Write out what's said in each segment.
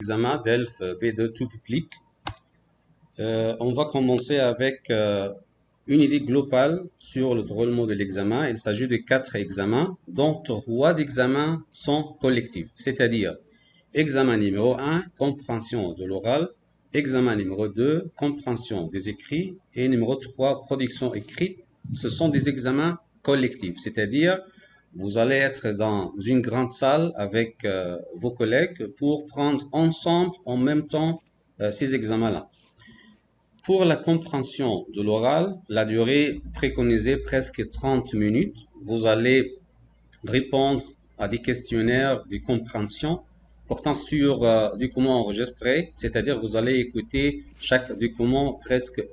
examen DELF B2 tout public. On va commencer avec une idée globale sur le déroulement de l'examen. Il s'agit de 4 examens, dont 3 examens sont collectifs, c'est-à-dire examen numéro 1, compréhension de l'oral, examen numéro 2, compréhension des écrits, et numéro 3, production écrite. Ce sont des examens collectifs, c'est-à-dire vous allez être dans une grande salle avec vos collègues pour prendre ensemble en même temps ces examens-là. Pour la compréhension de l'oral, la durée préconisée presque 30 minutes. Vous allez répondre à des questionnaires de compréhension portant sur documents enregistrés, c'est-à-dire vous allez écouter chaque document presque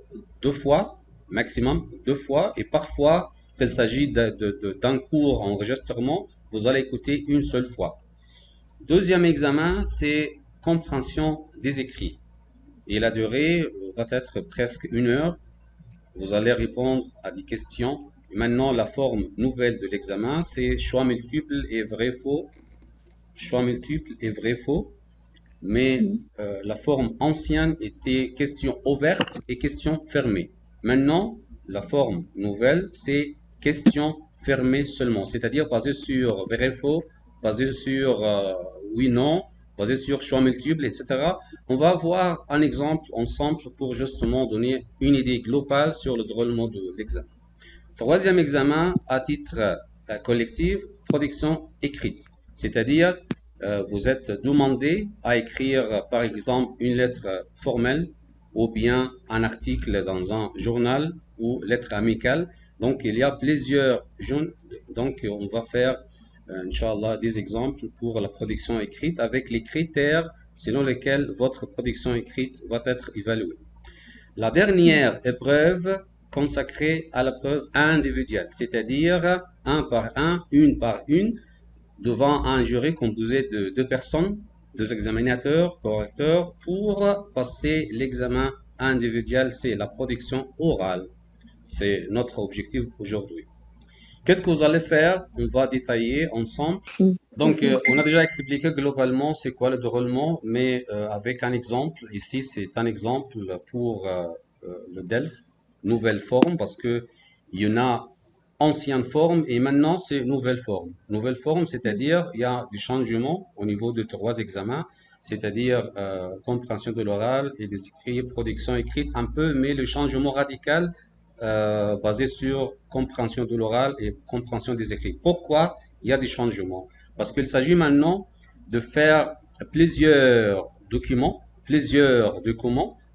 2 fois, maximum 2 fois, et parfois, s'il s'agit d'un cours enregistrement, vous allez écouter une seule fois. Deuxième examen, c'est compréhension des écrits. Et la durée va être presque 1 heure. Vous allez répondre à des questions. Maintenant, la forme nouvelle de l'examen, c'est choix multiples et vrai-faux. Choix multiples et vrai-faux. Mais la forme ancienne était question ouverte et question fermée. Maintenant, la forme nouvelle, c'est question fermée seulement, c'est-à-dire basée sur vrai-faux, basée sur oui-non, basée sur choix multiples, etc. On va voir un exemple ensemble pour justement donner une idée globale sur le déroulement de l'examen. Troisième examen à titre collectif, production écrite, c'est-à-dire vous êtes demandé à écrire par exemple une lettre formelle ou bien un article dans un journal ou lettre amicale. Donc il y a plusieurs jeunes, donc on va faire Inch'Allah des exemples pour la production écrite avec les critères selon lesquels votre production écrite va être évaluée. La dernière épreuve consacrée à la preuve individuelle, c'est-à-dire un par un, une par une, devant un jury composé de 2 personnes, 2 examinateurs, correcteurs, pour passer l'examen individuel, c'est la production orale. C'est notre objectif aujourd'hui. Qu'est-ce que vous allez faire? On va détailler ensemble. Donc, on a déjà expliqué globalement c'est quoi le déroulement, mais avec un exemple. Ici, c'est un exemple pour le DELF, nouvelle forme, parce que il y en a ancienne forme et maintenant c'est nouvelle forme. Nouvelle forme, c'est-à-dire il y a du changement au niveau de 3 examens, c'est-à-dire compréhension de l'oral et des écrits, production écrite un peu, mais le changement radical basé sur compréhension de l'oral et compréhension des écrits. Pourquoi il y a des changements? Parce qu'il s'agit maintenant de faire plusieurs documents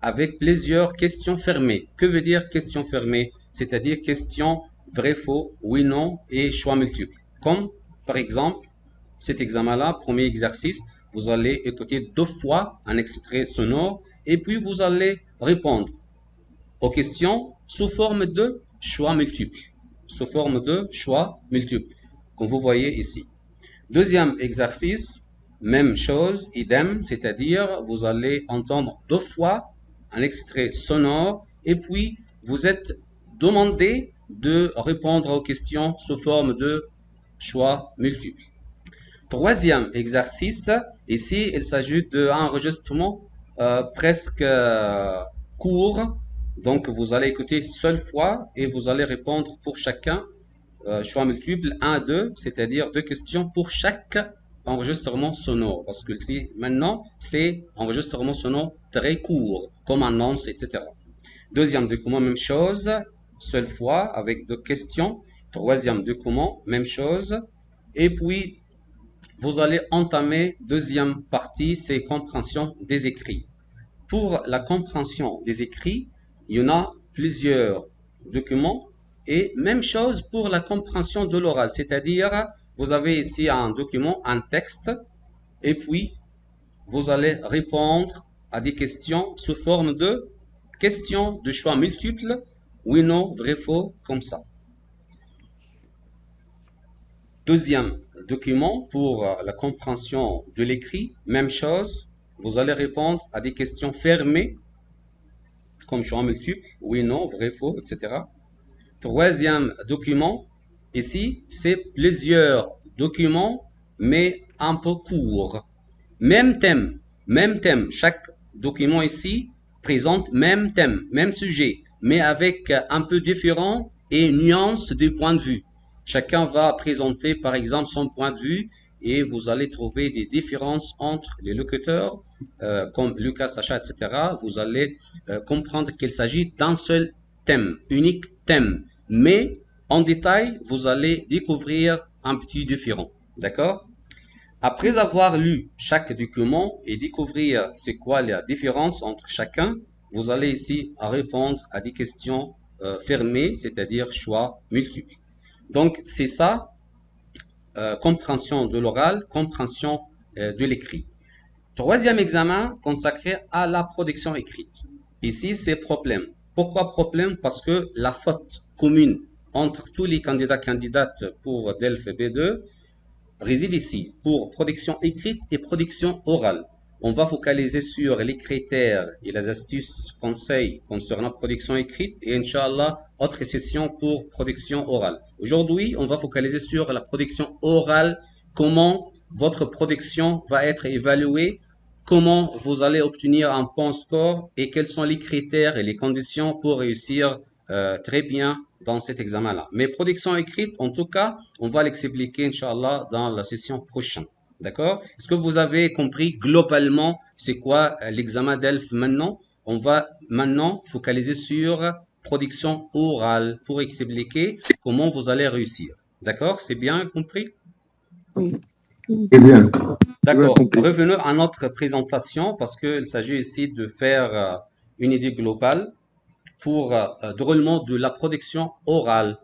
avec plusieurs questions fermées. Que veut dire question fermée? C'est-à-dire question vrai, faux, oui, non et choix multiples. Comme par exemple cet examen-là, premier exercice, vous allez écouter 2 fois un extrait sonore et puis vous allez répondre aux questions sous forme de choix multiples. Sous forme de choix multiples, comme vous voyez ici. Deuxième exercice, même chose, idem, c'est-à-dire vous allez entendre 2 fois un extrait sonore et puis vous êtes demandé de répondre aux questions sous forme de choix multiples. Troisième exercice, ici il s'agit d'un enregistrement presque court. Donc vous allez écouter seule fois et vous allez répondre pour chacun choix multiple 1, 2, c'est-à-dire 2 questions pour chaque enregistrement sonore. Parce que ici, maintenant, c'est enregistrement sonore très court, comme annonce, etc. Deuxième document, même chose, seule fois avec 2 questions. Troisième document, même chose. Et puis, vous allez entamer deuxième partie, c'est compréhension des écrits. Pour la compréhension des écrits, il y en a plusieurs documents et même chose pour la compréhension de l'oral, c'est-à-dire vous avez ici un document, un texte et puis vous allez répondre à des questions sous forme de questions de choix multiples, oui, non, vrai, faux, comme ça. Deuxième document pour la compréhension de l'écrit, même chose, vous allez répondre à des questions fermées comme choix multiple, oui, non, vrai, faux, etc. Troisième document, ici, c'est plusieurs documents, mais un peu courts. Même thème, même thème. Chaque document ici présente même thème, même sujet, mais avec un peu différent et nuance de point de vue. Chacun va présenter par exemple son point de vue et vous allez trouver des différences entre les locuteurs, comme Lucas, Sacha, etc. Vous allez comprendre qu'il s'agit d'un seul thème, unique thème. Mais en détail, vous allez découvrir un petit différent. D'accord? Après avoir lu chaque document et découvrir c'est quoi la différence entre chacun, vous allez ici à répondre à des questions fermées, c'est-à-dire choix multiples. Donc, c'est ça, compréhension de l'oral, compréhension de l'écrit. Troisième examen consacré à la production écrite. Ici, c'est problème. Pourquoi problème? Parce que la faute commune entre tous les candidates pour DELF B2 réside ici pour production écrite et production orale. On va focaliser sur les critères et les astuces conseils concernant production écrite et Inch'Allah, autre session pour production orale. Aujourd'hui, on va focaliser sur la production orale, comment votre production va être évaluée, comment vous allez obtenir un bon score et quels sont les critères et les conditions pour réussir très bien dans cet examen-là. Mais production écrite, en tout cas, on va l'expliquer, Inch'Allah, dans la session prochaine. D'accord? Est-ce que vous avez compris globalement c'est quoi l'examen d'ELF maintenant? On va maintenant focaliser sur production orale pour expliquer comment vous allez réussir. D'accord? C'est bien compris? Oui. Très bien. D'accord. Bien compris. Revenons à notre présentation parce qu'il s'agit ici de faire une idée globale pour déroulement de la production orale.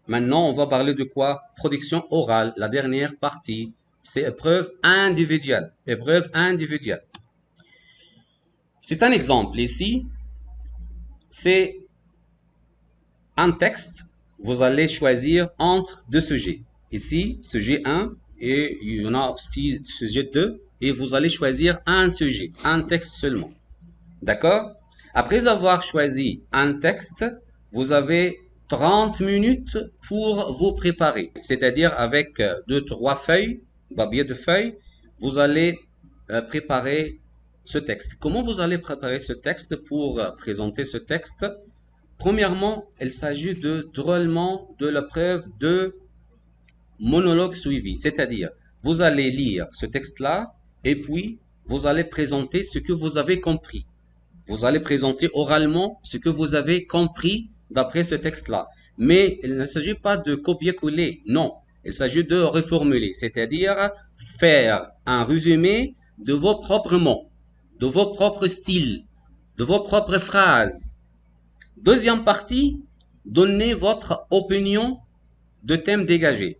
Maintenant, on va parler de quoi? Production orale, la dernière partie. C'est épreuve individuelle. Épreuve individuelle. C'est un exemple ici. C'est un texte. Vous allez choisir entre deux sujets. Ici, sujet 1 et il y en a aussi sujet 2. Et vous allez choisir un sujet, un texte seulement. D'accord? Après avoir choisi un texte, vous avez 30 minutes pour vous préparer. C'est-à-dire avec deux, trois feuilles, papier de feuilles, vous allez préparer ce texte. Comment vous allez préparer ce texte pour présenter ce texte? Premièrement, il s'agit de drôlement de la preuve de monologue suivi. C'est-à-dire, vous allez lire ce texte-là et puis vous allez présenter ce que vous avez compris. Vous allez présenter oralement ce que vous avez compris d'après ce texte-là. Mais il ne s'agit pas de copier-coller, non. Il s'agit de reformuler, c'est-à-dire faire un résumé de vos propres mots, de vos propres styles, de vos propres phrases. Deuxième partie, donnez votre opinion de thème dégagé.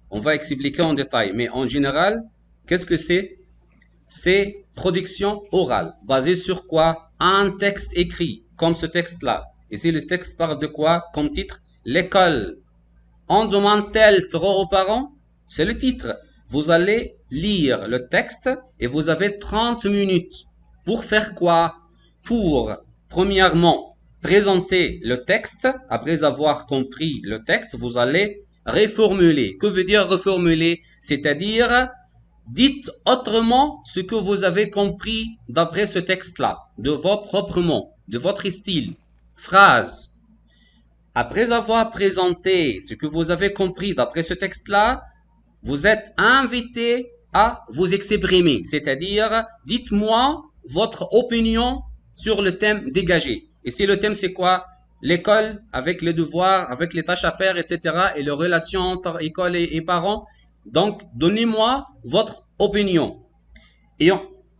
On va expliquer en détail, mais en général, qu'est-ce que c'est? C'est production orale, basée sur quoi? Un texte écrit, comme ce texte-là. Ici, le texte parle de quoi? Comme titre, l'école. En demande-t-elle trop aux parents? C'est le titre. Vous allez lire le texte et vous avez 30 minutes. Pour faire quoi? Pour, premièrement, présenter le texte. Après avoir compris le texte, vous allez reformuler. Que veut dire reformuler? C'est-à-dire dites autrement ce que vous avez compris d'après ce texte-là, de vos propres mots, de votre style, phrase. Après avoir présenté ce que vous avez compris d'après ce texte-là, vous êtes invité à vous exprimer, c'est-à-dire dites-moi votre opinion sur le thème dégagé. Et si le thème c'est quoi? L'école avec les devoirs, avec les tâches à faire, etc. et les relations entre école et parents. Donc, donnez-moi votre opinion. Et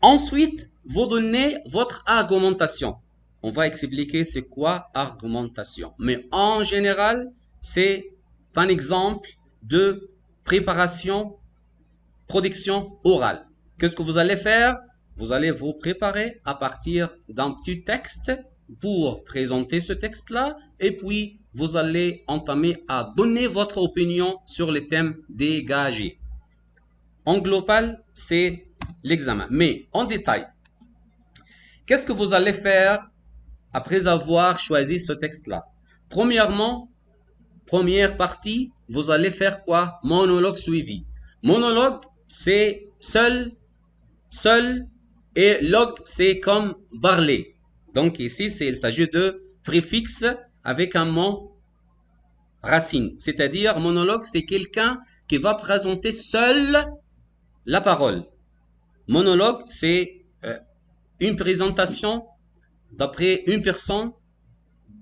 ensuite, vous donnez votre argumentation. On va expliquer c'est quoi argumentation. Mais en général, c'est un exemple de préparation, production orale. Qu'est-ce que vous allez faire? Vous allez vous préparer à partir d'un petit texte pour présenter ce texte-là et puis vous allez entamer à donner votre opinion sur les thèmes dégagés. En global, c'est l'examen. Mais en détail, qu'est-ce que vous allez faire après avoir choisi ce texte-là? Premièrement, première partie, vous allez faire quoi? Monologue suivi. Monologue, c'est seul Et log, c'est comme parler. Donc ici, il s'agit de préfixe avec un mot racine. C'est-à-dire, monologue, c'est quelqu'un qui va présenter seul la parole. Monologue, c'est une présentation d'après une personne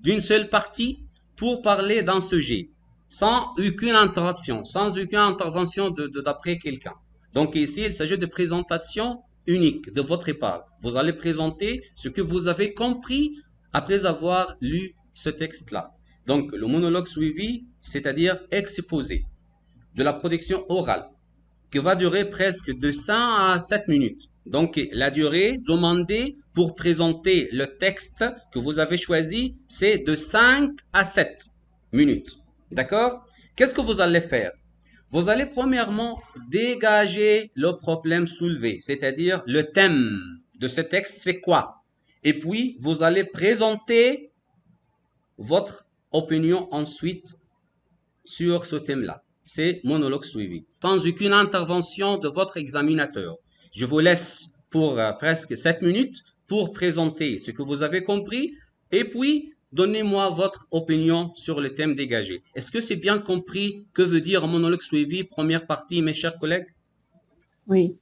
d'une seule partie pour parler d'un sujet, sans aucune interruption, sans aucune intervention d'après quelqu'un. Donc ici, il s'agit de présentation unique de votre part. Vous allez présenter ce que vous avez compris après avoir lu ce texte-là. Donc le monologue suivi, c'est-à-dire exposé de la production orale, qui va durer presque de 5 à 7 minutes. Donc, la durée demandée pour présenter le texte que vous avez choisi, c'est de 5 à 7 minutes. D'accord? Qu'est-ce que vous allez faire? Vous allez premièrement dégager le problème soulevé, c'est-à-dire le thème de ce texte, c'est quoi? Et puis, vous allez présenter votre opinion ensuite sur ce thème-là. C'est monologue suivi, sans aucune intervention de votre examinateur. Je vous laisse pour presque 7 minutes pour présenter ce que vous avez compris et puis donnez-moi votre opinion sur le thème dégagé. Est-ce que c'est bien compris que veut dire monologue suivi, première partie, mes chers collègues? Oui.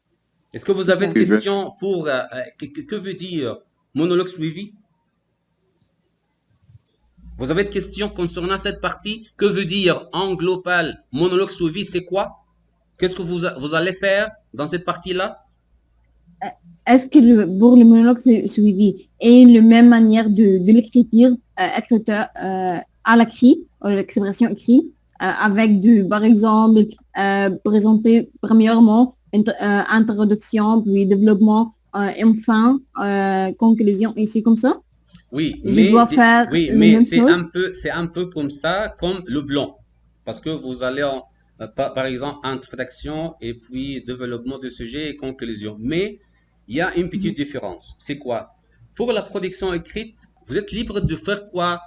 Est-ce que vous avez des questions pour que veut dire monologue suivi? Vous avez des questions concernant cette partie? Que veut dire en global monologue suivi? C'est quoi? Qu'est-ce que vous allez faire dans cette partie-là? Est-ce que pour le monologue suivi est la même manière de l'écriture, à l'écrit, l'expression écrite, avec par exemple, présenter premièrement introduction, puis développement, et enfin, conclusion, ici comme ça? Oui, Je dois faire oui, la mais même chose? c'est un peu comme ça, comme le blanc. Parce que vous allez, par exemple, introduction et puis développement de sujet et conclusion. Mais il y a une petite différence. C'est quoi? Pour la production écrite, vous êtes libre de faire quoi?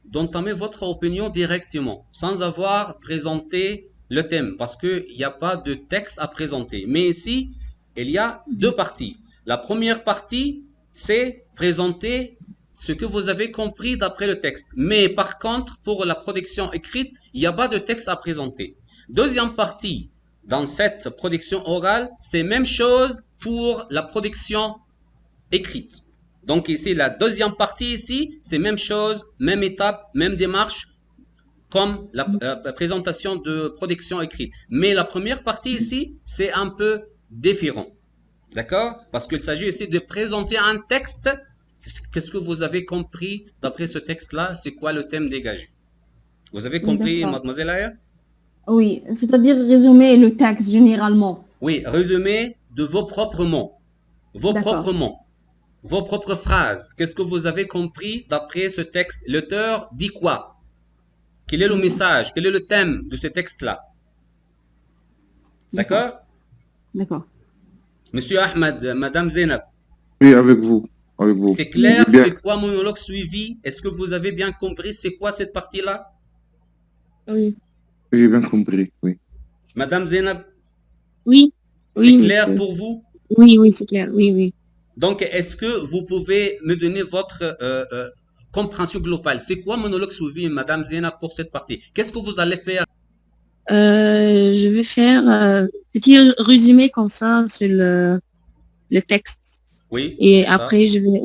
D'entamer votre opinion directement, sans avoir présenté le thème, parce qu'il n'y a pas de texte à présenter. Mais ici, il y a deux parties. La première partie, c'est présenter ce que vous avez compris d'après le texte. Mais par contre, pour la production écrite, il n'y a pas de texte à présenter. Deuxième partie, dans cette production orale, c'est même chose pour la production écrite. Donc ici, la deuxième partie ici, c'est même chose, même étape, même démarche comme la présentation de production écrite. Mais la première partie ici, c'est un peu différent. D'accord? Parce qu'il s'agit ici de présenter un texte. Qu'est-ce que vous avez compris d'après ce texte-là? C'est quoi le thème dégagé? Vous avez compris, D'accord. mademoiselle Aya? Oui, c'est-à-dire résumer le texte généralement. Oui, résumé de vos propres mots. Vos D'accord. propres mots. Vos propres phrases. Qu'est-ce que vous avez compris d'après ce texte? L'auteur dit quoi? Quel est le message? Quel est le thème de ce texte-là? D'accord. D'accord? D'accord. Monsieur Ahmed, Madame Zainab, Oui, avec vous. Avec vous. c'est clair, Bien. c'est quoi monologue suivi? Est-ce que vous avez bien compris c'est quoi cette partie-là? Oui. J'ai bien compris, oui. Madame Zainab, Oui. c'est Oui, clair monsieur. pour vous? Oui, oui, c'est clair. Oui, oui. Donc, est-ce que vous pouvez me donner votre compréhension globale? C'est quoi monologue suivi, Madame Zainab, pour cette partie? Qu'est-ce que vous allez faire? Je vais faire un petit résumé comme ça sur le texte. Oui, Et c'est ça. après, je vais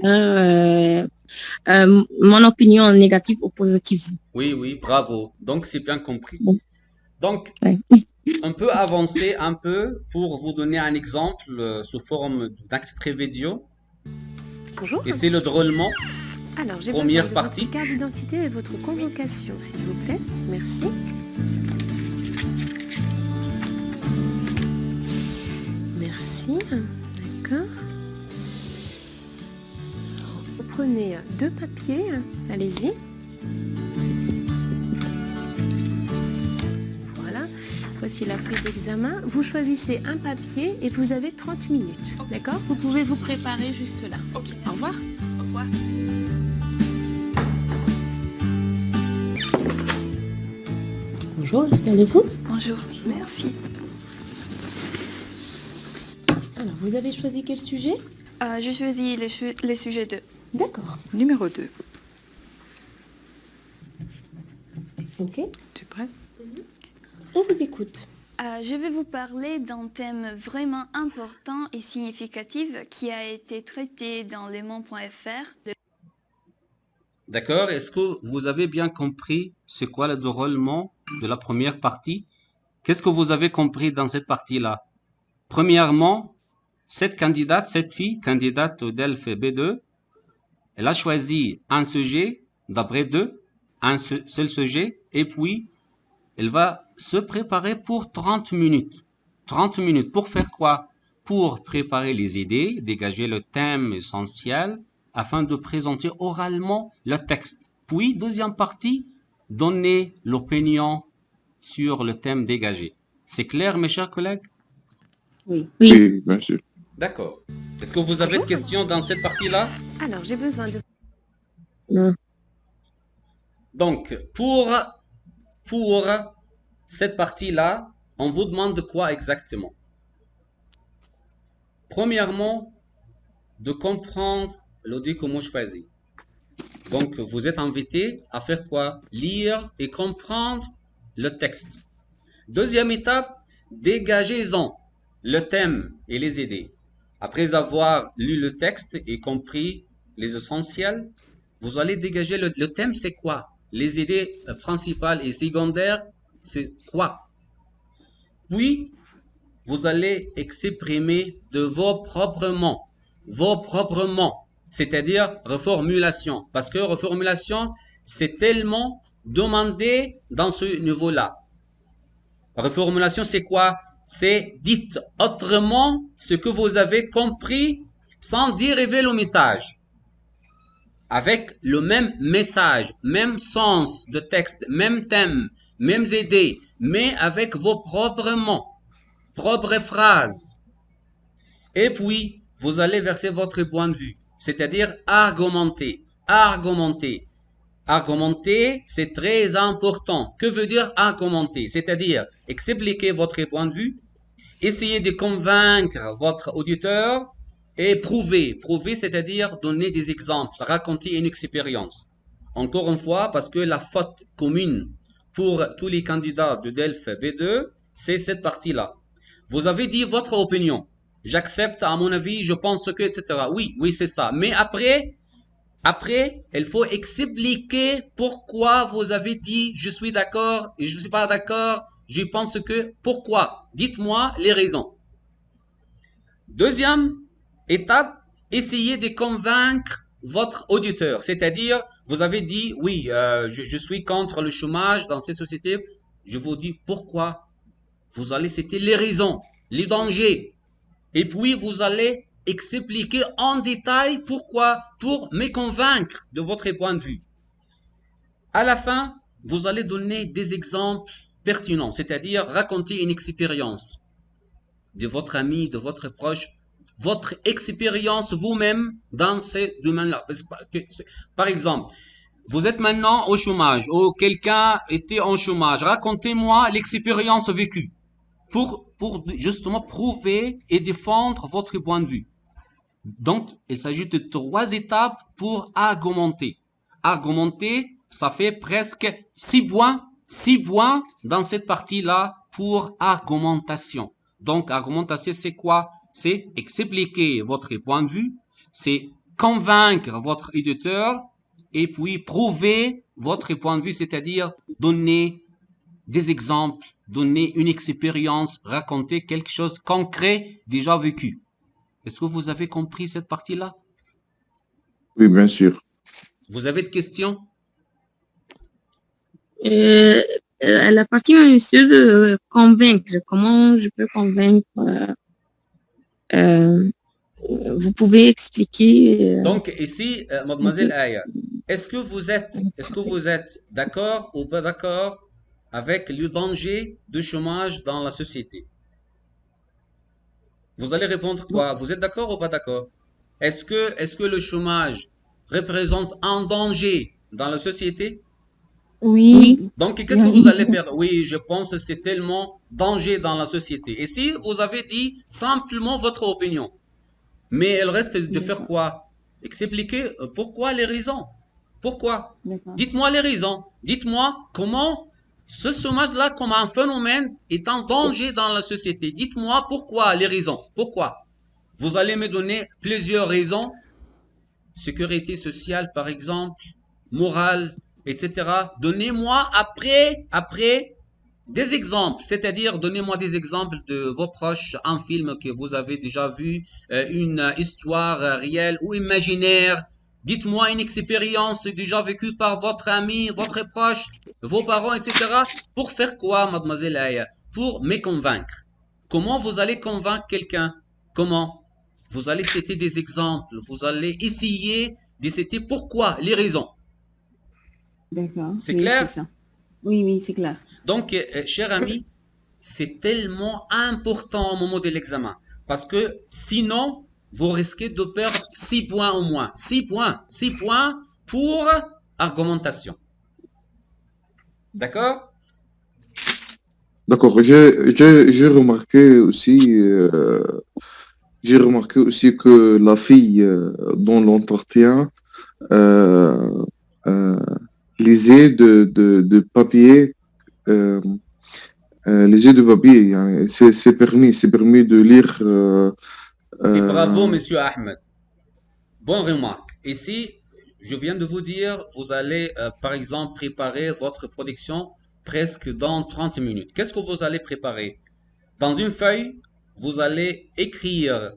faire mon opinion négative ou positive. Oui, oui, bravo. Donc, c'est bien compris. Bon, Donc, ouais. on peut avancer un peu pour vous donner un exemple sous forme d'extrait vidéo. Bonjour. Et c'est le drôlement. Alors, j'ai Première besoin de partie. votre carte d'identité et votre convocation, s'il vous plaît. Merci. Merci. D'accord. Vous prenez deux papiers. Allez-y. Voilà. Voici la feuille d'examen. Vous choisissez un papier et vous avez 30 minutes. D'accord? Vous pouvez vous préparer juste là. Au revoir. Au revoir. Bonjour, installez-vous. Bonjour. Merci. Alors, vous avez choisi quel sujet? J'ai choisi les sujets 2. D'accord. Numéro 2. Ok. Tu es prêt? On vous écoute. Je vais vous parler d'un thème vraiment important et significatif qui a été traité dans lemon.fr. D'accord? Est-ce que vous avez bien compris c'est quoi le déroulement de la première partie? Qu'est-ce que vous avez compris dans cette partie-là? Premièrement, cette fille, candidate au DELF B2, elle a choisi un sujet d'après un seul sujet, et puis elle va se préparer pour 30 minutes. 30 minutes pour faire quoi? Pour préparer les idées, dégager le thème essentiel, afin de présenter oralement le texte. Puis, deuxième partie, donner l'opinion sur le thème dégagé. C'est clair, mes chers collègues? Oui. Oui, bien sûr. D'accord. Est-ce que vous avez des questions dans cette partie-là? Alors, j'ai besoin de... Non. Donc, pour cette partie-là, on vous demande quoi exactement? Premièrement, de comprendre l'audit que moi choisis. Donc, vous êtes invité à faire quoi? Lire et comprendre le texte. Deuxième étape, dégagez-en le thème et les idées. Après avoir lu le texte et compris les essentiels, vous allez dégager le thème, c'est quoi? Les idées principales et secondaires, c'est quoi? Puis, vous allez exprimer de vos propres mots, c'est-à-dire reformulation. Parce que reformulation, c'est tellement demandé dans ce niveau-là. Reformulation, c'est quoi? C'est dites autrement ce que vous avez compris sans dériver le message. Avec le même message, même sens de texte, même thème, mêmes idées, mais avec vos propres mots, propres phrases. Et puis, vous allez verser votre point de vue, c'est-à-dire argumenter. Argumenter, c'est très important. Que veut dire argumenter? C'est-à-dire expliquer votre point de vue, essayer de convaincre votre auditeur et prouver. Prouver, c'est-à-dire donner des exemples, raconter une expérience. Encore une fois, parce que la faute commune pour tous les candidats de DELF B2, c'est cette partie-là. Vous avez dit votre opinion. J'accepte, à mon avis, je pense que, etc. Oui, c'est ça. Mais après, il faut expliquer pourquoi vous avez dit je suis d'accord et je ne suis pas d'accord, je pense que, pourquoi? Dites-moi les raisons. Deuxième étape, essayez de convaincre votre auditeur. C'est-à-dire, vous avez dit, oui, je suis contre le chômage dans ces sociétés. Je vous dis pourquoi. Vous allez citer les raisons, les dangers. Et puis, vous allez expliquer en détail pourquoi, pour me convaincre de votre point de vue. À la fin, vous allez donner des exemples pertinents, c'est-à-dire raconter une expérience de votre ami, de votre proche, votre expérience vous-même dans ces domaines-là. Par exemple, vous êtes maintenant au chômage ou quelqu'un était en chômage. Racontez-moi l'expérience vécue pour justement prouver et défendre votre point de vue. Donc, il s'agit de 3 étapes pour argumenter. Argumenter, ça fait presque 6 points dans cette partie-là pour argumentation. Donc, argumentation, c'est quoi? C'est expliquer votre point de vue, c'est convaincre votre auditeur et puis prouver votre point de vue, c'est-à-dire donner des exemples, donner une expérience, raconter quelque chose de concret déjà vécu. Est-ce que vous avez compris cette partie-là? Oui, bien sûr. Vous avez des questions? La partie sur convaincre, comment je peux convaincre? Vous pouvez expliquer? Donc ici, mademoiselle Aya, est-ce que vous êtes d'accord ou pas d'accord avec le danger du chômage dans la société? Vous allez répondre quoi? Vous êtes d'accord ou pas d'accord? Est-ce que le chômage représente un danger dans la société? Oui. Donc, qu'est-ce que vous allez faire? Oui, je pense que c'est tellement danger dans la société. Et si vous avez dit simplement votre opinion, mais il reste de faire D'accord. quoi? Expliquer pourquoi les raisons. Pourquoi? D'accord. Dites-moi les raisons. Dites-moi comment ce chômage-là, comme un phénomène, est en danger dans la société. Dites-moi pourquoi les raisons. Pourquoi? Vous allez me donner plusieurs raisons. Sécurité sociale, par exemple, morale, etc. Donnez-moi après des exemples, c'est-à-dire donnez-moi des exemples de vos proches, un film que vous avez déjà vu, une histoire réelle ou imaginaire. Dites-moi une expérience déjà vécue par votre ami, votre proche, vos parents, etc. Pour faire quoi, mademoiselle Aya? Pour me convaincre. Comment vous allez convaincre quelqu'un? Comment? Vous allez citer des exemples, vous allez essayer de citer pourquoi, les raisons. D'accord. C'est Oui, c'est clair? ça. Oui, oui, c'est clair. Donc, cher ami, c'est tellement important au moment de l'examen. Parce que sinon, vous risquez de perdre 6 points au moins. 6 points. 6 points pour argumentation. D'accord? D'accord. J'ai remarqué aussi que la fille dans l'entretien euh, euh, lisait de papier, euh, lisait de papier. Hein. C'est permis de lire. Et bravo, Euh, monsieur Ahmed. Bonne remarque. Ici, je viens de vous dire, vous allez, par exemple, préparer votre production presque dans 30 minutes. Qu'est-ce que vous allez préparer? Dans une feuille, vous allez écrire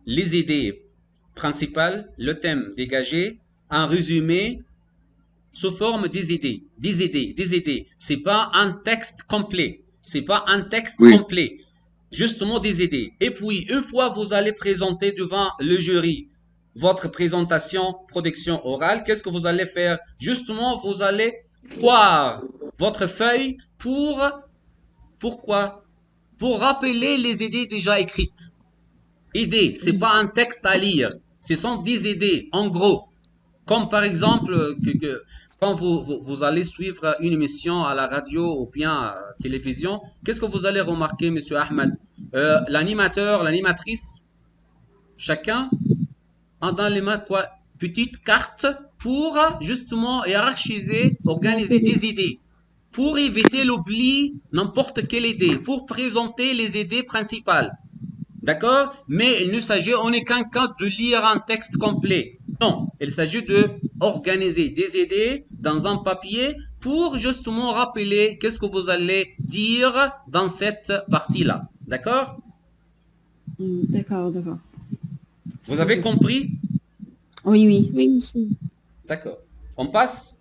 les idées principales, le thème dégagé, un résumé sous forme des idées, des idées, des idées. C'est pas un texte complet. C'est pas un texte oui, complet. Justement des idées. Et puis, une fois vous allez présenter devant le jury votre présentation, production orale, qu'est-ce que vous allez faire? Justement, vous allez voir votre feuille pourquoi? Pour rappeler les idées déjà écrites. Idées, c'est pas un texte à lire. Ce sont des idées, en gros. Comme par exemple, quand vous allez suivre une émission à la radio ou bien à la télévision, qu'est-ce que vous allez remarquer, monsieur Ahmed? L'animateur, l'animatrice, chacun a dans les mains quoi? Petite carte pour justement hiérarchiser, organiser des idées, pour éviter l'oubli n'importe quelle idée, pour présenter les idées principales. D'accord? Mais il ne s'agit en aucun cas de lire un texte complet. Non, il s'agit de organiser des idées dans un papier pour justement rappeler qu'est-ce que vous allez dire dans cette partie-là. D'accord? D'accord, d'accord. Vous avez compris? Oui, oui. Oui, monsieur. D'accord. On passe?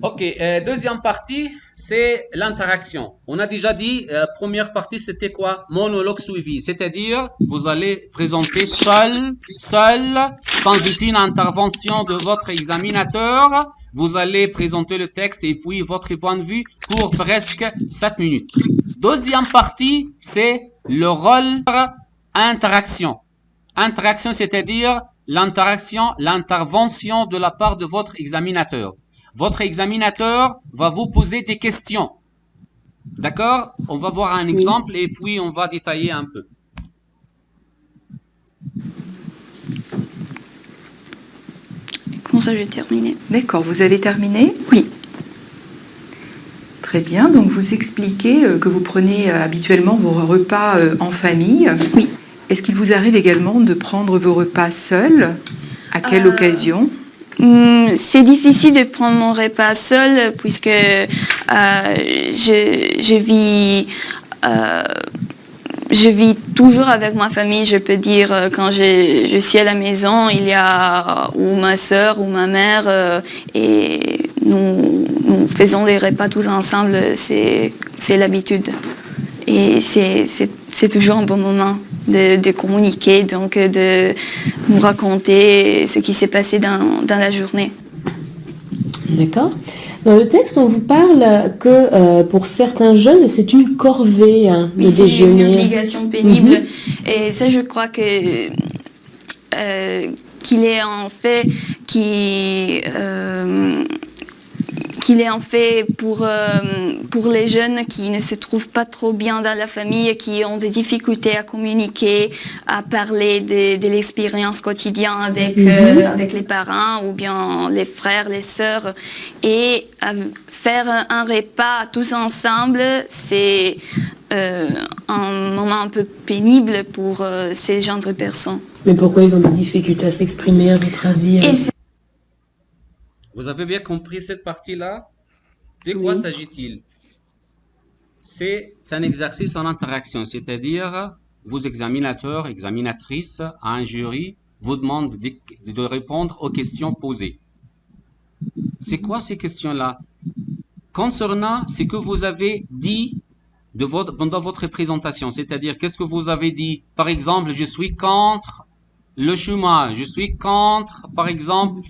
Ok, deuxième partie, c'est l'interaction. On a déjà dit, première partie, c'était quoi? Monologue suivi, c'est-à-dire, vous allez présenter seul, sans aucune intervention de votre examinateur. Vous allez présenter le texte et puis votre point de vue pour presque 7 minutes. Deuxième partie, c'est le rôle interaction. Interaction, c'est-à-dire l'intervention de la part de votre examinateur. Votre examinateur va vous poser des questions. D'accord? On va voir un exemple et puis on va détailler un peu. Comment ça, j'ai terminé? D'accord, vous avez terminé? Oui. Très bien, donc vous expliquez que vous prenez habituellement vos repas en famille. Oui. Est-ce qu'il vous arrive également de prendre vos repas seuls? À quelle occasion? C'est difficile de prendre mon repas seul puisque je vis toujours avec ma famille, je peux dire, quand je suis à la maison, il y a ou ma soeur ou ma mère et nous faisons les repas tous ensemble, c'est l'habitude. Et c'est toujours un bon moment de communiquer, donc de nous raconter ce qui s'est passé dans la journée. D'accord. Dans le texte, on vous parle que pour certains jeunes, c'est une corvée de Oui, c'est déjeuner. une obligation pénible. Et ça, je crois que qu'il est en fait qu'il est en fait pour les jeunes qui ne se trouvent pas trop bien dans la famille et qui ont des difficultés à communiquer, à parler de l'expérience quotidienne avec les parents ou bien les frères, les sœurs. Et faire un repas tous ensemble, c'est un moment un peu pénible pour ces genres de personnes. Mais pourquoi ils ont des difficultés à s'exprimer, à votre avis? Vous avez bien compris cette partie-là? De quoi Oui. s'agit-il? C'est un exercice en interaction, c'est-à-dire vos examinateurs, examinatrices, à un jury, vous demandent de répondre aux questions posées. C'est quoi ces questions-là? Concernant ce que vous avez dit pendant votre présentation, c'est-à-dire qu'est-ce que vous avez dit? Par exemple, je suis contre le chômage, je suis contre, par exemple,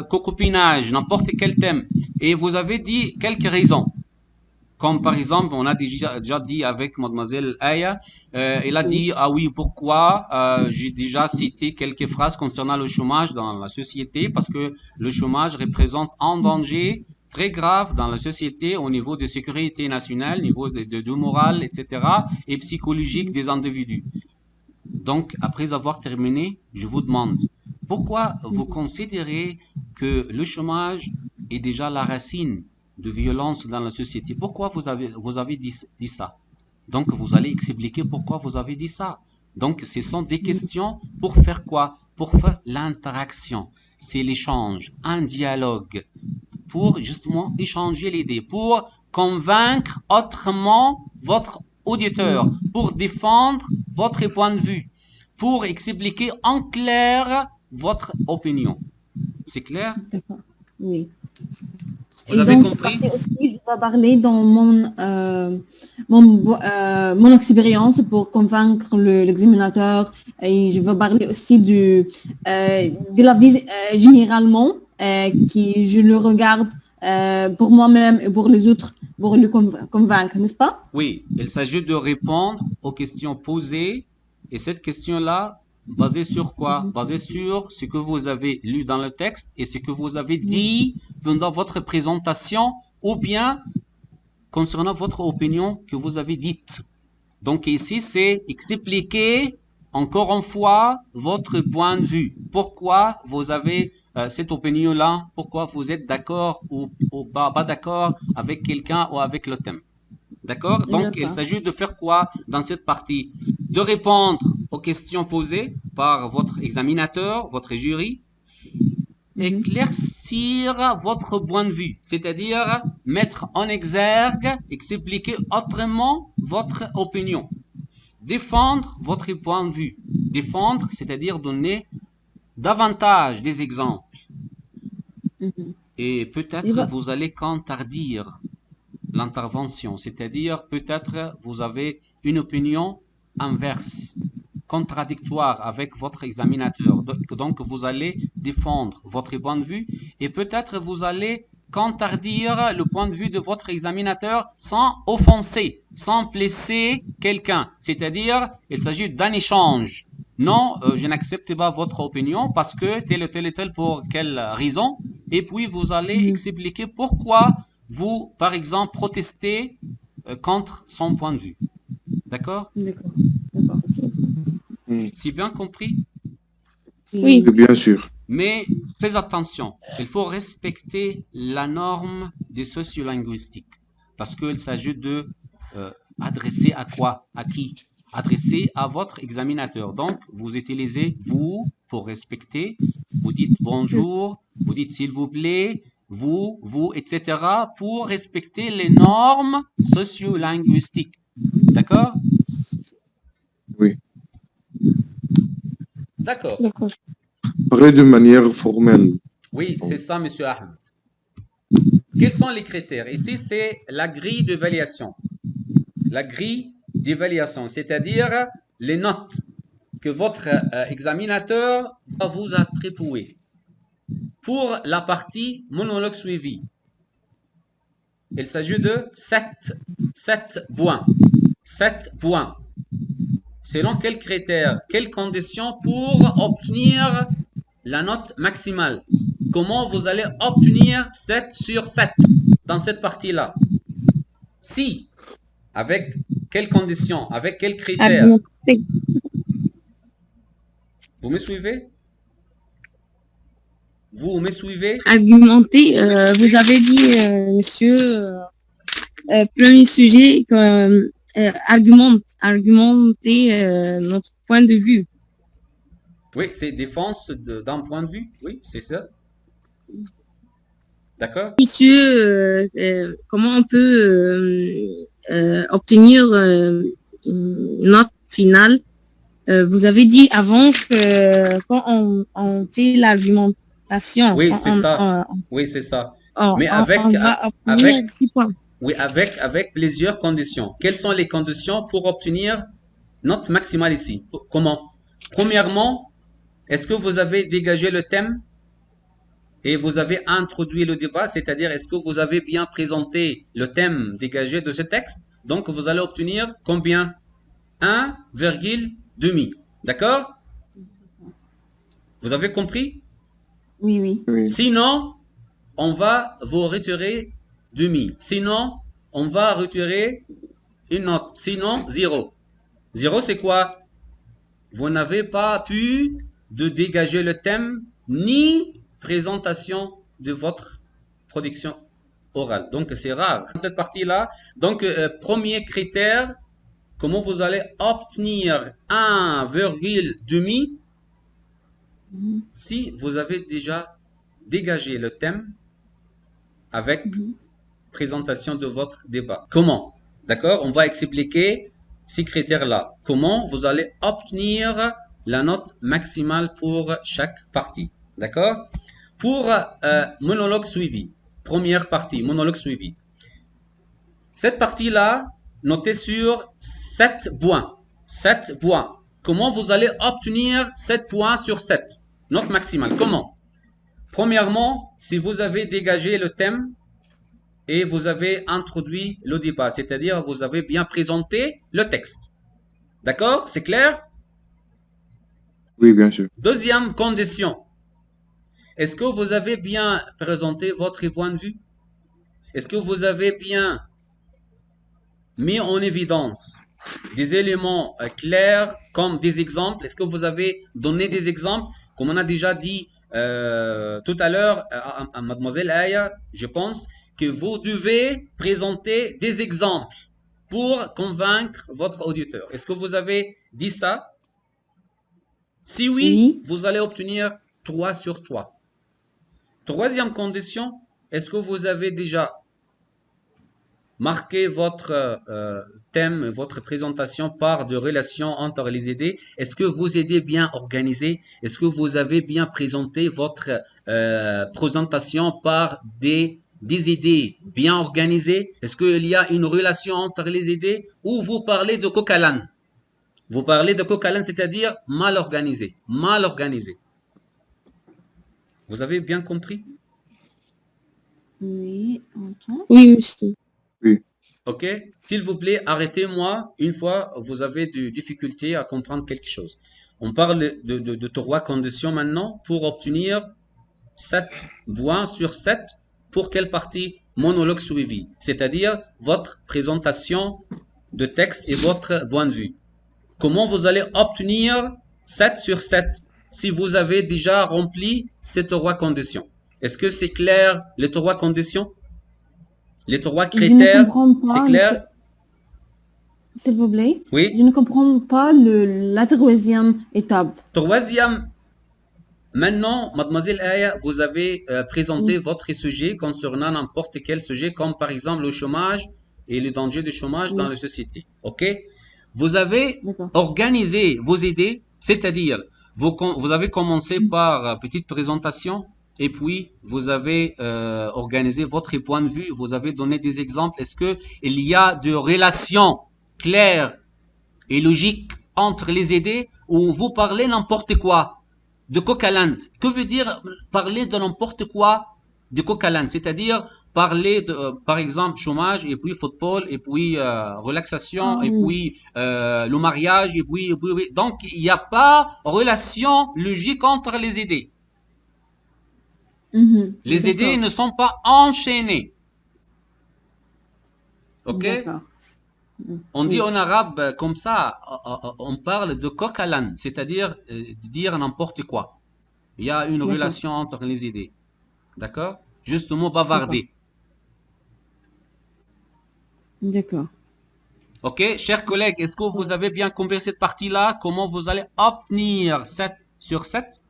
cocopinage, n'importe quel thème. Et vous avez dit quelques raisons. Comme par exemple, on a déjà dit avec mademoiselle Aya, elle a dit, ah oui, pourquoi j'ai déjà cité quelques phrases concernant le chômage dans la société, parce que le chômage représente un danger très grave dans la société au niveau de sécurité nationale, au niveau de morale, etc., et psychologique des individus. Donc, après avoir terminé, je vous demande, pourquoi vous considérez que le chômage est déjà la racine de violence dans la société? Pourquoi vous avez dit ça? Donc, vous allez expliquer pourquoi vous avez dit ça. Donc, ce sont des questions pour faire quoi? Pour faire l'interaction. C'est l'échange, un dialogue, pour justement échanger l'idée, pour convaincre autrement votre auditeur, pour défendre votre point de vue, pour expliquer en clair votre opinion. C'est clair? D'accord. Oui. Vous avez donc, compris? Aussi, je vais parler dans mon expérience pour convaincre l'examinateur et je vais parler aussi de la vie généralement qui je le regarde pour moi-même et pour les autres pour le convaincre, n'est-ce pas? Oui, il s'agit de répondre aux questions posées et cette question-là, basée sur quoi? Basée sur ce que vous avez lu dans le texte et ce que vous avez dit pendant votre présentation ou bien concernant votre opinion que vous avez dite. Donc ici, c'est expliquer encore une fois votre point de vue. Pourquoi vous avez cette opinion-là? Pourquoi vous êtes d'accord ou pas d'accord avec quelqu'un ou avec le thème? D'accord? Donc, il s'agit de faire quoi dans cette partie? De répondre aux questions posées par votre examinateur, votre jury, éclaircir votre point de vue, c'est-à-dire mettre en exergue, expliquer autrement votre opinion, défendre votre point de vue. Défendre, c'est-à-dire donner davantage des exemples. Et peut-être vous allez contredire l'intervention, c'est-à-dire peut-être vous avez une opinion inverse, contradictoire avec votre examinateur. Donc vous allez défendre votre point de vue et peut-être vous allez contredire le point de vue de votre examinateur sans offenser, sans blesser quelqu'un. C'est-à-dire, il s'agit d'un échange. Non, je n'accepte pas votre opinion parce que telle pour quelle raison. Et puis vous allez expliquer pourquoi vous, par exemple, protestez contre son point de vue. D'accord? D'accord. C'est bien compris? Oui. Bien sûr. Mais fais attention, il faut respecter la norme des sociolinguistiques parce qu'il s'agit de adresser à quoi? À qui? Adresser à votre examinateur. Donc, vous utilisez vous pour respecter. Vous dites bonjour, vous dites s'il vous plaît, vous, etc. pour respecter les normes sociolinguistiques. D'accord? Oui. D'accord. Parler de manière formelle. Oui, c'est ça, monsieur Ahmed. Quels sont les critères? Ici, c'est la grille d'évaluation. La grille d'évaluation, c'est-à-dire les notes que votre examinateur va vous attribuer. Pour la partie monologue suivi, il s'agit de 7 points. 7 points. Selon quels critères, quelles conditions pour obtenir la note maximale. Comment vous allez obtenir 7 sur 7 dans cette partie-là? Si, avec quelles conditions, avec quels critères? Argumenter. Vous me suivez? Vous me suivez? Argumenter, vous avez dit, monsieur, premier sujet, argumenter notre point de vue. Oui, c'est défense d'un point de vue. Oui, c'est ça. D'accord? Monsieur, comment on peut obtenir une note finale? Vous avez dit avant que quand on fait l'argumentation, Oui, c'est ça. Oui, c'est ça. Mais avec, on va obtenir avec, 6 points. oui, avec plusieurs conditions. Quelles sont les conditions pour obtenir note maximale ici? Comment? Premièrement, est-ce que vous avez dégagé le thème et vous avez introduit le débat, c'est-à-dire est-ce que vous avez bien présenté le thème dégagé de ce texte? Donc, vous allez obtenir combien? 1,5. D'accord? Vous avez compris? Oui, oui. Oui. Sinon, on va vous retirer demi. Sinon, on va retirer une note. Sinon, 0. 0, c'est quoi? Vous n'avez pas pu de dégager le thème ni présentation de votre production orale. Donc, c'est rare. Cette partie-là, donc, premier critère, comment vous allez obtenir 1,5 si vous avez déjà dégagé le thème avec présentation de votre débat. Comment? D'accord? On va expliquer ces critères-là. Comment vous allez obtenir la note maximale pour chaque partie. D'accord? Pour monologue suivi. Première partie, monologue suivi. Cette partie-là, notez sur 7 points. 7 points. Comment vous allez obtenir 7 points sur 7? Note maximale. Comment? Premièrement, si vous avez dégagé le thème et vous avez introduit le débat, c'est-à-dire vous avez bien présenté le texte. D'accord? C'est clair? Oui, bien sûr. Deuxième condition. Est-ce que vous avez bien présenté votre point de vue? Est-ce que vous avez bien mis en évidence des éléments clairs comme des exemples? Est-ce que vous avez donné des exemples? Comme on a déjà dit tout à l'heure à Mademoiselle Aya, je pense que vous devez présenter des exemples pour convaincre votre auditeur. Est-ce que vous avez dit ça? Si oui, Oui. vous allez obtenir 3 sur 3. Troisième condition, est-ce que vous avez déjà marqué votre thème, votre présentation par de relations entre les idées? Est-ce que vos idées bien organisées? Est-ce que vous avez bien présenté votre présentation par des idées bien organisées? Est-ce qu'il y a une relation entre les idées? Ou vous parlez de coq à l'âne? Vous parlez de coq à l'âne, c'est-à-dire mal organisé. Mal organisé. Vous avez bien compris? Oui, entend. Oui, monsieur. Ok? S'il vous plaît, arrêtez-moi une fois vous avez des difficultés à comprendre quelque chose. On parle de 3 conditions maintenant pour obtenir 7 points sur 7 pour quelle partie? Monologue suivi, c'est-à-dire votre présentation de texte et votre point de vue. Comment vous allez obtenir 7 sur 7 si vous avez déjà rempli ces 3 conditions? Est-ce que c'est clair, les 3 conditions? Les 3 Je ne critères, comprends pas. c'est clair? S'il vous plaît. Oui. Je ne comprends pas la troisième étape. Troisième, maintenant, Mademoiselle Aya, vous avez présenté votre sujet concernant n'importe quel sujet, comme par exemple le chômage et le danger du chômage dans la société. OK? Vous avez D'accord. organisé vos idées, c'est-à-dire, vous avez commencé par petite présentation et puis vous avez organisé votre point de vue, vous avez donné des exemples. Est-ce que il y a de relations claires et logiques entre les idées ou vous parlez n'importe quoi de coq à l'âne? Que veut dire parler de n'importe quoi de coq à l'âne? C'est-à-dire parler de, par exemple, chômage, et puis football, et puis relaxation, et puis le mariage, et puis. Donc, il n'y a pas relation logique entre les idées. Les idées D'accord. ne sont pas enchaînées. Ok? D'accord. On dit Oui. en arabe comme ça, on parle de coq à l'âne, c'est-à-dire dire n'importe quoi. Il y a une D'accord. relation entre les idées. D'accord? Justement, D'accord. bavarder. D'accord. Ok, chers collègues, est-ce que vous avez bien compris cette partie-là? Comment vous allez obtenir 7 sur 7?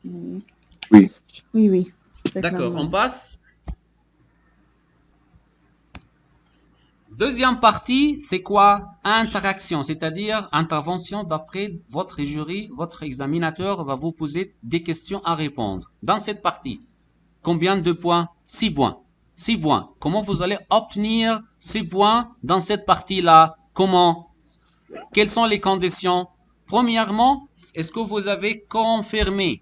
Oui, Oui. oui. C'est D'accord, clairement. on passe. Deuxième partie, c'est quoi? Interaction, c'est-à-dire intervention d'après votre jury, votre examinateur va vous poser des questions à répondre. Dans cette partie, combien de points? 6 points. 6 points. Comment vous allez obtenir ces points dans cette partie-là? Comment? Quelles sont les conditions? Premièrement, est-ce que vous avez confirmé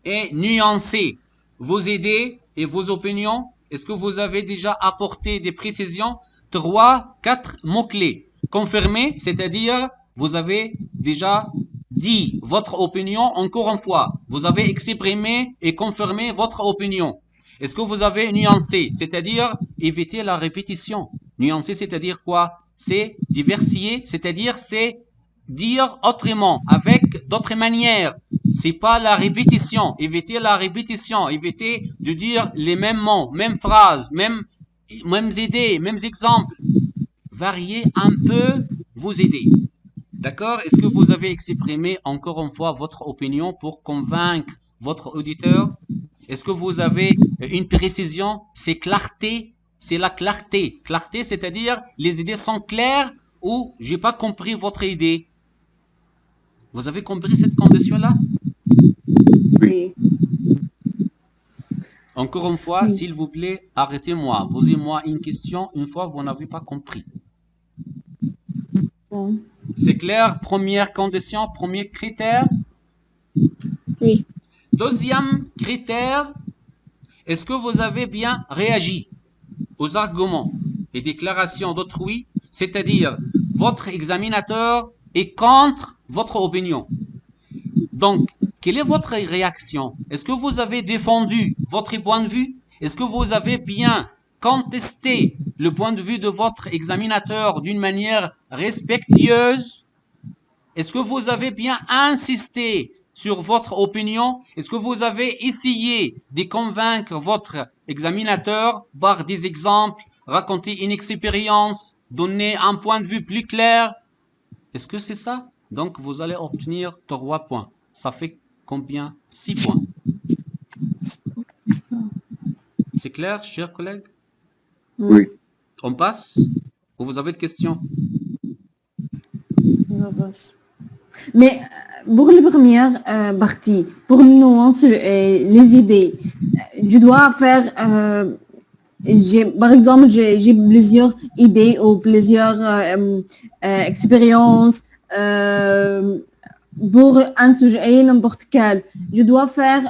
et nuancé vos idées et vos opinions? Est-ce que vous avez déjà apporté des précisions? 3, 4 mots-clés. Confirmé, c'est-à-dire vous avez déjà dit votre opinion encore une fois. Vous avez exprimé et confirmé votre opinion. Est-ce que vous avez nuancé, c'est-à-dire éviter la répétition? Nuancer, c'est-à-dire quoi? C'est diversifier, c'est-à-dire c'est dire autrement, avec d'autres manières. C'est pas la répétition. Éviter la répétition. Éviter de dire les mêmes mots, mêmes phrases, mêmes idées, mêmes exemples. Variez un peu vos idées. D'accord? Est-ce que vous avez exprimé encore une fois votre opinion pour convaincre votre auditeur? Est-ce que vous avez une précision? C'est clarté. C'est la clarté. Clarté, c'est-à-dire les idées sont claires ou j'ai pas compris votre idée. Vous avez compris cette condition-là? Oui. Encore une fois, Oui. s'il vous plaît, arrêtez-moi. Posez-moi une question une fois vous n'avez pas compris. Bon. C'est clair? Première condition, premier critère. Oui. Deuxième critère, est-ce que vous avez bien réagi aux arguments et déclarations d'autrui, c'est-à-dire votre examinateur est contre votre opinion. Donc, quelle est votre réaction? Est-ce que vous avez défendu votre point de vue? Est-ce que vous avez bien contesté le point de vue de votre examinateur d'une manière respectueuse? Est-ce que vous avez bien insisté sur votre opinion? Est-ce que vous avez essayé de convaincre votre examinateur par des exemples, raconter une expérience, donner un point de vue plus clair? Est-ce que c'est ça? Donc, vous allez obtenir 3 points. Ça fait combien? 6 points. C'est clair, chers collègues? Oui. On passe? Ou vous avez des questions? Mais pour la première partie, pour le nuance, les idées, je dois faire, par exemple, j'ai plusieurs idées ou plusieurs expériences pour un sujet, n'importe quel. Je dois faire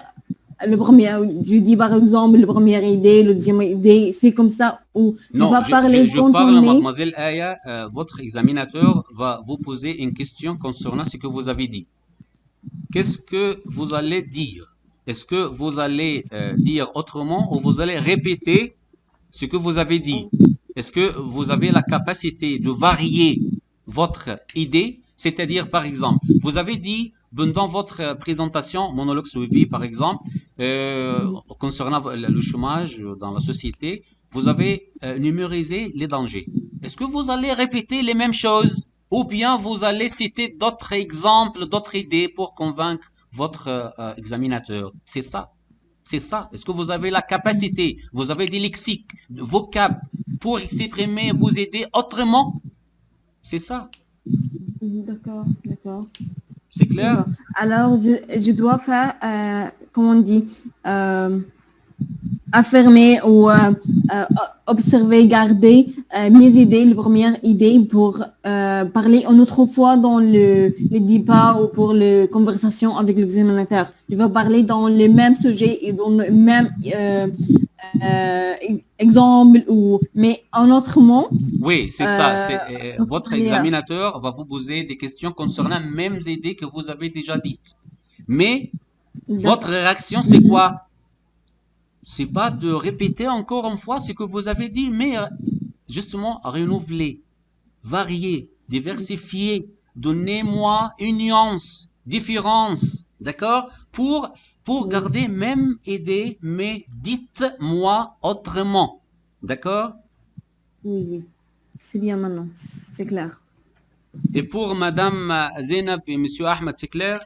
le premier, je dis par exemple, la première idée, la deuxième idée, c'est comme ça, ou Non, tu vas parler je quand parle, on est. mademoiselle Aya, votre examinateur va vous poser une question concernant ce que vous avez dit. Qu'est-ce que vous allez dire? Est-ce que vous allez dire autrement ou vous allez répéter ce que vous avez dit? Est-ce que vous avez la capacité de varier votre idée? C'est-à-dire, par exemple, vous avez dit pendant votre présentation, monologue suivi, par exemple, concernant le chômage dans la société, vous avez numérisé les dangers. Est-ce que vous allez répéter les mêmes choses ou bien vous allez citer d'autres exemples, d'autres idées pour convaincre votre examinateur? C'est ça. C'est ça. Est-ce que vous avez la capacité, vous avez des lexiques, des vocabulaire pour exprimer vos idées autrement? C'est ça. D'accord, d'accord. C'est clair? D'accord. Alors, je dois faire, comment on dit, affirmer ou observer, garder mes idées, la première idée pour parler une autre fois dans le débat ou pour la conversation avec l'examinateur. Je vais parler dans le même sujet et dans le même exemple, mais en autrement. Oui, c'est ça. Votre examinateur va vous poser des questions concernant les mêmes idées que vous avez déjà dites. Mais votre réaction, c'est quoi? C'est pas de répéter encore une fois ce que vous avez dit, mais justement renouveler, varier, diversifier. Donnez-moi une nuance, différence, d'accord? Pour garder même idée, mais dites-moi autrement, d'accord? Oui, oui. C'est bien maintenant, c'est clair. Et pour Madame Zainab et Monsieur Ahmed, c'est clair?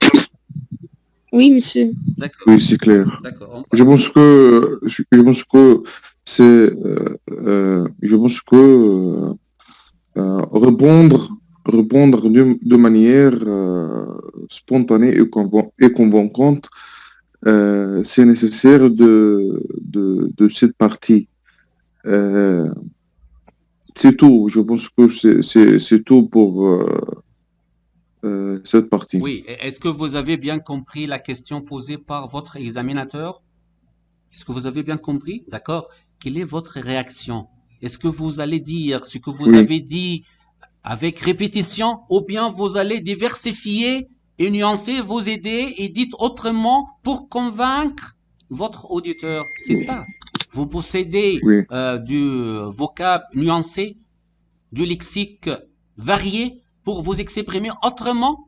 Oui, monsieur. D'accord, Oui, c'est clair. d'accord, on Je passe. pense que c'est, je pense que répondre de manière spontanée et convaincante, c'est nécessaire de cette partie. C'est tout. Je pense que c'est tout pour cette partie. Oui, est-ce que vous avez bien compris la question posée par votre examinateur? Est-ce que vous avez bien compris? D'accord. Quelle est votre réaction? Est-ce que vous allez dire ce que vous Oui, avez dit avec répétition ou bien vous allez diversifier et nuancer vos idées et dites autrement pour convaincre votre auditeur? C'est ça. Vous possédez oui, du vocable nuancé, du lexique varié pour vous exprimer autrement?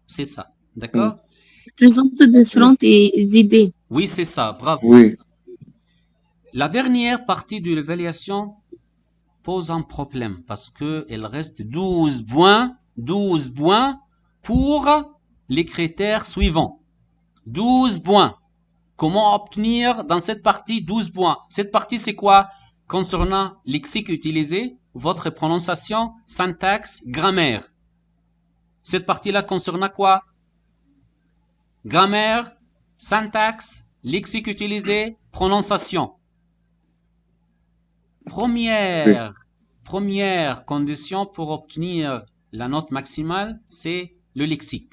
C'est ça. D'accord? Présente différentes idées. Oui, c'est ça. Bravo. oui, La dernière partie de l'évaluation pose un problème parce que il reste 12 points pour les critères suivants. 12 points. Comment obtenir dans cette partie 12 points? Cette partie, c'est quoi? Concernant lexique utilisé, votre prononciation, syntaxe, grammaire. Cette partie-là concernant quoi? Grammaire, syntaxe, lexique utilisé, prononciation. Première condition pour obtenir la note maximale, c'est le lexique.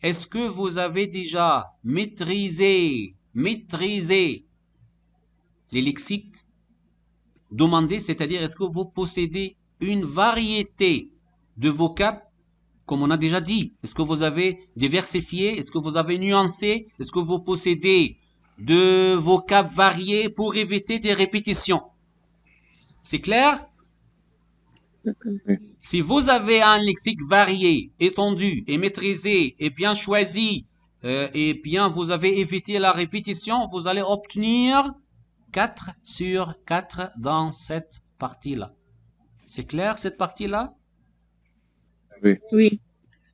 Est-ce que vous avez déjà maîtrisé les lexiques demandés, c'est-à-dire est-ce que vous possédez une variété de vocabes, comme on a déjà dit? Est-ce que vous avez diversifié? Est-ce que vous avez nuancé? Est-ce que vous possédez de vocabes variés pour éviter des répétitions? C'est clair? Si vous avez un lexique varié, étendu et maîtrisé et bien choisi, et bien vous avez évité la répétition, vous allez obtenir 4 sur 4 dans cette partie-là. C'est clair cette partie-là? Oui.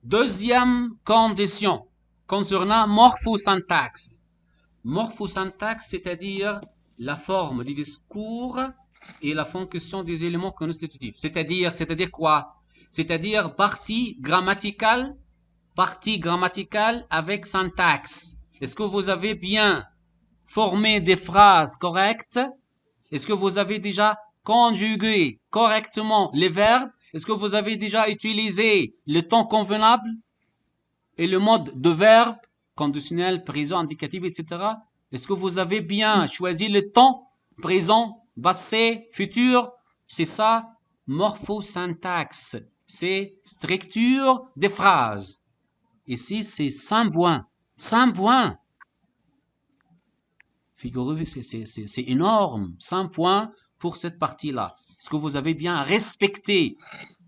Deuxième condition concernant morphosyntaxe. Morphosyntaxe, c'est-à-dire la forme du discours et la fonction des éléments constitutifs. C'est-à-dire quoi? C'est-à-dire partie grammaticale avec syntaxe. Est-ce que vous avez bien formé des phrases correctes? Est-ce que vous avez déjà conjugué correctement les verbes? Est-ce que vous avez déjà utilisé le temps convenable et le mode de verbe, conditionnel, présent, indicatif, etc.? Est-ce que vous avez bien choisi le temps présent, passé, futur? C'est ça, morphosyntaxe. C'est structure des phrases. Ici, c'est 5 points. 5 points. Figurez-vous, c'est énorme. 5 points pour cette partie-là. Est-ce que vous avez bien respecté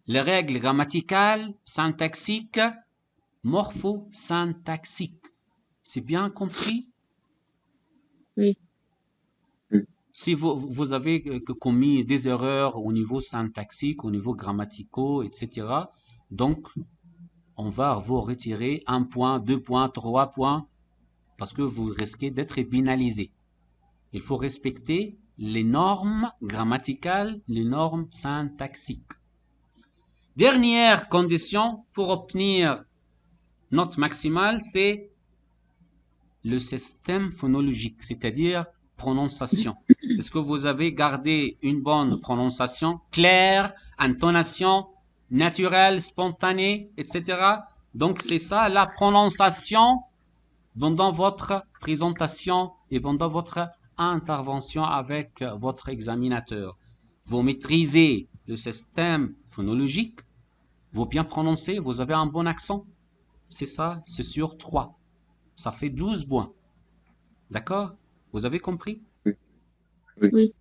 les règles grammaticales, syntaxiques, morphosyntaxiques? C'est bien compris? Oui. Si vous avez commis des erreurs au niveau syntaxique, au niveau grammatical, etc., donc on va vous retirer 1 point, 2 points, 3 points, parce que vous risquez d'être pénalisé. Il faut respecter les normes grammaticales, les normes syntaxiques. Dernière condition pour obtenir note maximale, c'est le système phonologique, c'est-à-dire prononciation. Est-ce que vous avez gardé une bonne prononciation claire, intonation naturelle, spontanée, etc.? Donc c'est ça la prononciation pendant votre présentation et pendant votre intervention avec votre examinateur. Vous maîtrisez le système phonologique, vous bien prononcez, vous avez un bon accent. C'est ça, c'est sur 3. Ça fait 12 points. D'accord? Vous avez compris? Oui.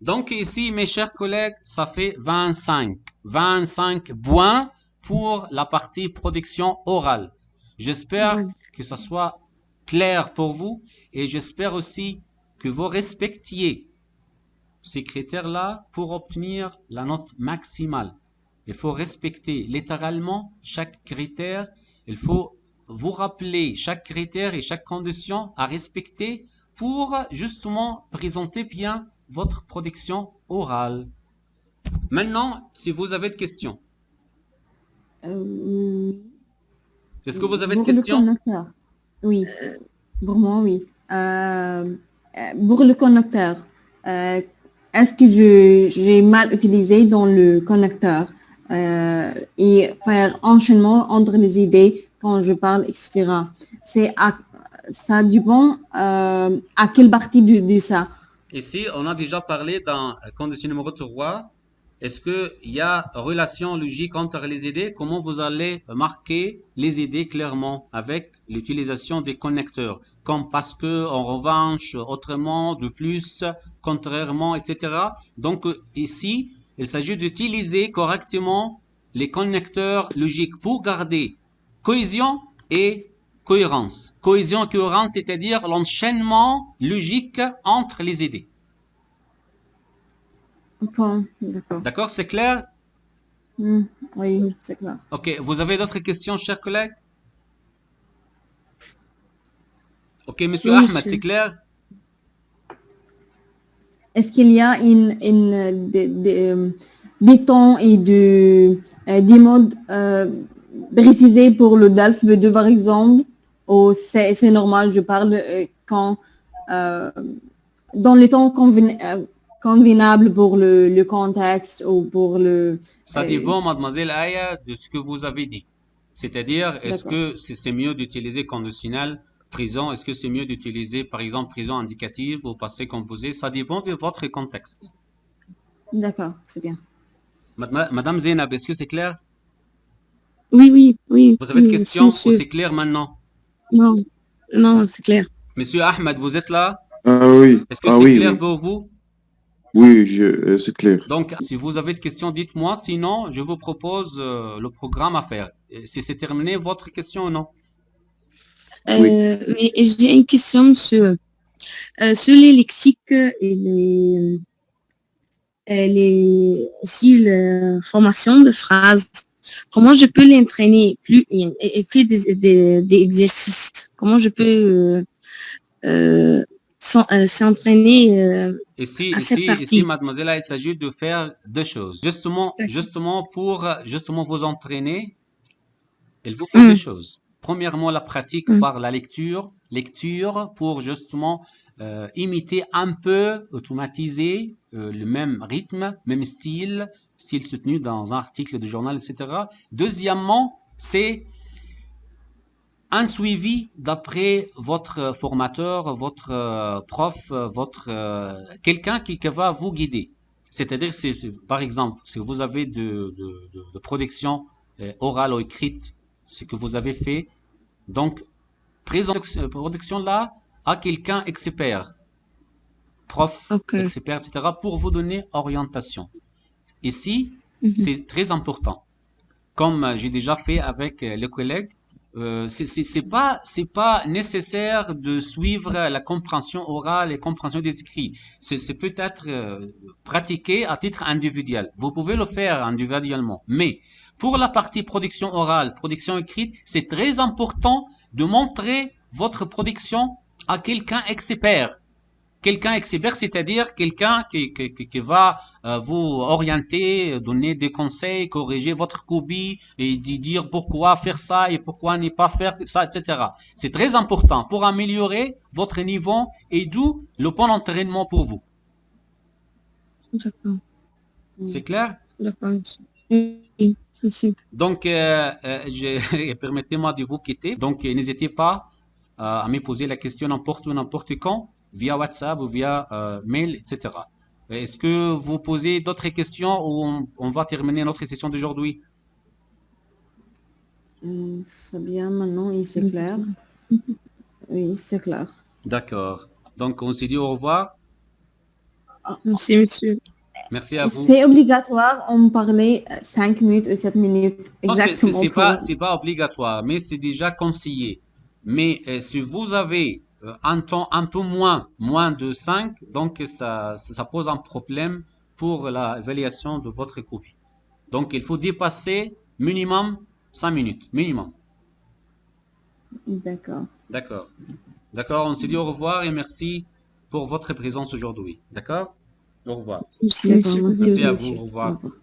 Donc ici, mes chers collègues, ça fait 25. 25 points pour la partie production orale. J'espère Oui. que ça soit clair pour vous et j'espère aussi que vous respectiez ces critères-là pour obtenir la note maximale. Il faut respecter littéralement chaque critère. Il faut vous rappeler chaque critère et chaque condition à respecter pour justement présenter bien votre production orale. Maintenant, si vous avez des questions, Oui. est-ce que vous avez des Pour le questions? connecteur, oui. Pour moi, oui. Pour le connecteur, est-ce que j'ai mal utilisé dans le connecteur et faire enchaînement entre les idées quand je parle, etc. Ça dépend à quelle partie de ça. Ici, on a déjà parlé dans condition numéro 3. Est-ce qu'il y a relation logique entre les idées? Comment vous allez marquer les idées clairement avec l'utilisation des connecteurs? Comme parce que, en revanche, autrement, de plus, contrairement, etc. Donc, ici, il s'agit d'utiliser correctement les connecteurs logiques pour garder cohésion et cohérence. Cohésion et cohérence, c'est-à-dire l'enchaînement logique entre les idées. Bon, d'accord. D'accord, c'est clair? Oui, c'est clair. Ok, vous avez d'autres questions, chers collègues? Ok, monsieur Oui, Ahmed, monsieur. c'est clair? Est-ce qu'il y a des temps et des modes précisés pour le DALF B2 par exemple? Ou c'est normal, je parle quand dans les temps convenables pour le contexte ou pour le... Ça dépend, mademoiselle Aya, de ce que vous avez dit. C'est-à-dire, est-ce D'accord, que c'est mieux d'utiliser conditionnel, présent? Est-ce que c'est mieux d'utiliser, par exemple, présent indicatif ou passé composé? Ça dépend de votre contexte. d'accord, c'est bien. Madame Zeynab, est-ce que c'est clair? Oui, Vous avez des merci, questions ou monsieur. c'est clair maintenant? Non, non, c'est clair. Monsieur Ahmed, vous êtes là? Ah oui, Est-ce que ah c'est oui, clair oui. pour vous? Oui, c'est clair. Donc, si vous avez des questions, dites-moi. Sinon, je vous propose le programme à faire. Et si c'est terminé, votre question ou non? Oui. Mais j'ai une question sur les lexiques aussi la formation de phrases. Comment je peux l'entraîner plus et faire des exercices? Comment je peux s'entraîner à cette Ici, partie? mademoiselle, il s'agit de faire deux choses. Justement pour vous entraîner, il vous faut deux Hum, choses. Premièrement, la pratique hum, par la lecture pour justement imiter un peu, automatiser le même rythme, même style soutenu dans un article de journal, etc. Deuxièmement, c'est un suivi d'après votre formateur, votre prof, votre quelqu'un qui va vous guider. C'est-à-dire, par exemple, si vous avez de production orale ou écrite, ce que vous avez fait, donc production là à quelqu'un expert, prof, ok. expert, etc., pour vous donner orientation. Ici, Mhm. c'est très important. Comme j'ai déjà fait avec les collègues, c'est pas nécessaire de suivre la compréhension orale et compréhension des écrits. C'est peut-être pratiqué à titre individuel. Vous pouvez le faire individuellement, mais pour la partie production orale, production écrite, c'est très important de montrer votre production à quelqu'un expert. Quelqu'un expert, c'est-à-dire quelqu'un qui va vous orienter, donner des conseils, corriger votre copie et dire pourquoi faire ça et pourquoi ne pas faire ça, etc. C'est très important pour améliorer votre niveau et d'où le bon entraînement pour vous. D'accord, C'est clair? d'accord, monsieur. Oui, merci. Donc, permettez-moi de vous quitter. Donc, n'hésitez pas à me poser la question n'importe où, n'importe quand, via WhatsApp ou via mail, etc. Est-ce que vous posez d'autres questions ou on va terminer notre session d'aujourd'hui? C'est bien maintenant et c'est clair. Oui, c'est clair. D'accord. Donc, on se dit au revoir. Merci, monsieur. Merci à vous. C'est obligatoire, on parlait 5 minutes ou 7 minutes Non, exactement. c'est pas obligatoire, mais c'est déjà conseillé. Mais si vous avez un temps un peu moins de 5, donc ça pose un problème pour l'évaluation de votre copie. Donc, il faut dépasser minimum 5 minutes, minimum. D'accord. D'accord. D'accord, on s'est dit au revoir et merci pour votre présence aujourd'hui. D'accord? Au revoir. Merci, D'accord, monsieur. merci Merci à monsieur. vous, au revoir. Au revoir.